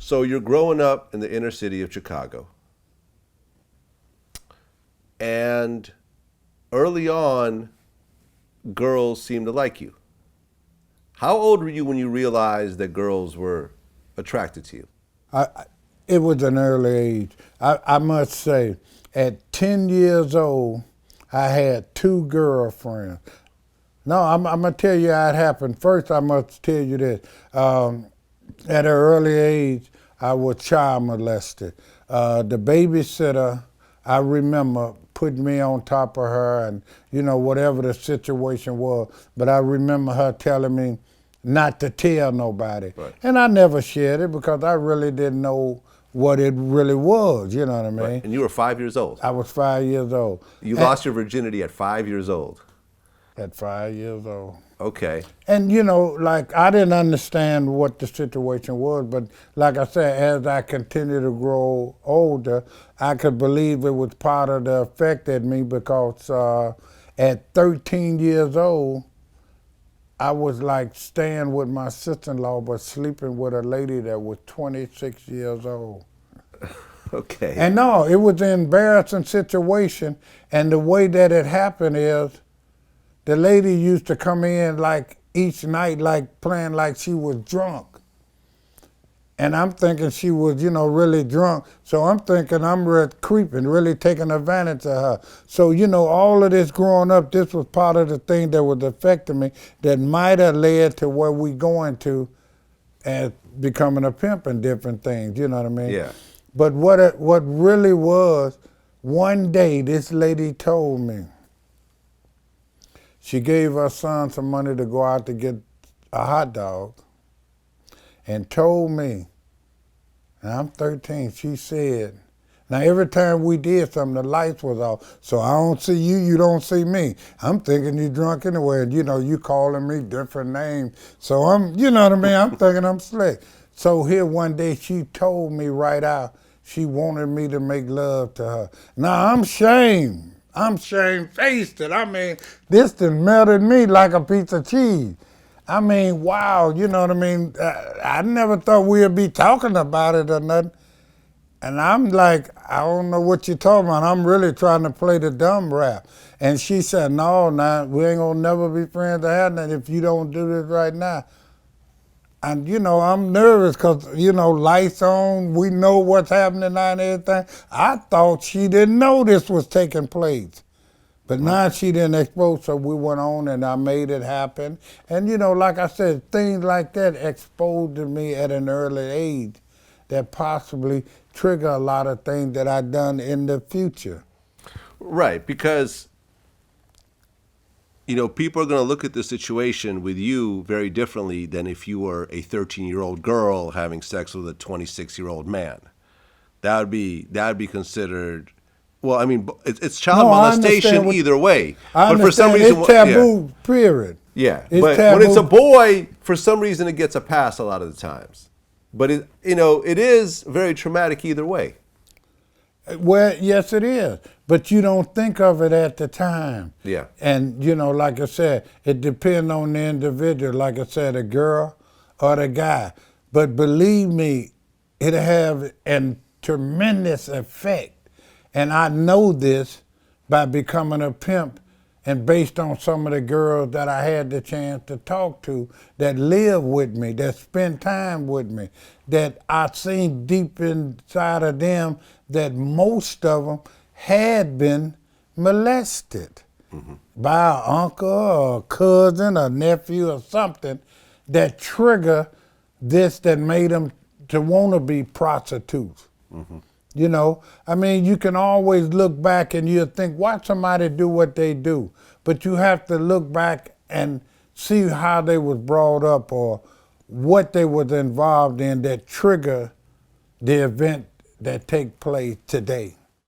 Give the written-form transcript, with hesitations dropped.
So you're growing up in the inner city of Chicago. And early on, girls seemed to like you. How old were you when you realized that girls were attracted to you? It was an early age. I must say, at 10 years old, I had 2 girlfriends. No, I'm going to tell you how it happened. First, I must tell you this. At an early age, I was child molested. The babysitter, I remember, put me on top of her and, whatever the situation was. But I remember her telling me not to tell nobody. Right. And I never shared it because I really didn't know what it really was, you know what I mean? Right. And you were 5 years old. I was 5 years old. You lost your virginity at 5 years old. At 5 years old. Okay. And I didn't understand what the situation was, but like I said, as I continued to grow older, I could believe it was part of the effect at me because at 13 years old, I was like staying with my sister-in-law but sleeping with a lady that was 26 years old. Okay. And no, it was an embarrassing situation, and the way that it happened is the lady used to come in like each night like playing like she was drunk. And I'm thinking she was, really drunk. So I'm thinking I'm creeping, really taking advantage of her. So, all of this growing up, this was part of the thing that was affecting me that might have led to where we going to as becoming a pimp and different things, you know what I mean? Yeah. But what really was, one day this lady told me, she gave her son some money to go out to get a hot dog and told me, and I'm 13, she said, now every time we did something, the lights was off, so I don't see you, you don't see me. I'm thinking you drunk anyway, and you calling me different names. So I'm, you know what I mean, I'm thinking I'm slick. So here one day she told me right out, she wanted me to make love to her. Now I'm ashamed. I'm shamefaced. I mean, this done melted me like a piece of cheese. I mean, wow, you know what I mean? I never thought we'd be talking about it or nothing. And I'm like, I don't know what you're talking about. I'm really trying to play the dumb rap. And she said, no, we ain't gonna never be friends or have nothing if you don't do this right now. And, I'm nervous because, lights on, we know what's happening now and everything. I thought she didn't know this was taking place. But now she didn't expose, so we went on and I made it happen. And, like I said, things like that exposed to me at an early age that possibly trigger a lot of things that I've done in the future. Right, because people are going to look at the situation with you very differently than if you were a 13-year-old girl having sex with a 26-year-old man. That would be considered. Well, I mean, it's child molestation either way. But for some reason, it's taboo. Yeah. Period. Yeah, but taboo. When it's a boy, for some reason, it gets a pass a lot of the times. But it is very traumatic either way. Well, yes, it is. But you don't think of it at the time. Yeah. And, like I said, it depends on the individual, like I said, the girl or the guy. But believe me, it'll have a tremendous effect. And I know this by becoming a pimp and based on some of the girls that I had the chance to talk to that live with me, that spend time with me, that I seen deep inside of them that most of them had been molested by an uncle or a cousin or nephew or something that trigger this that made them to want to be prostitutes. I mean, you can always look back and you'll think, why somebody do what they do? But you have to look back and see how they was brought up or what they was involved in that trigger the event that take place today.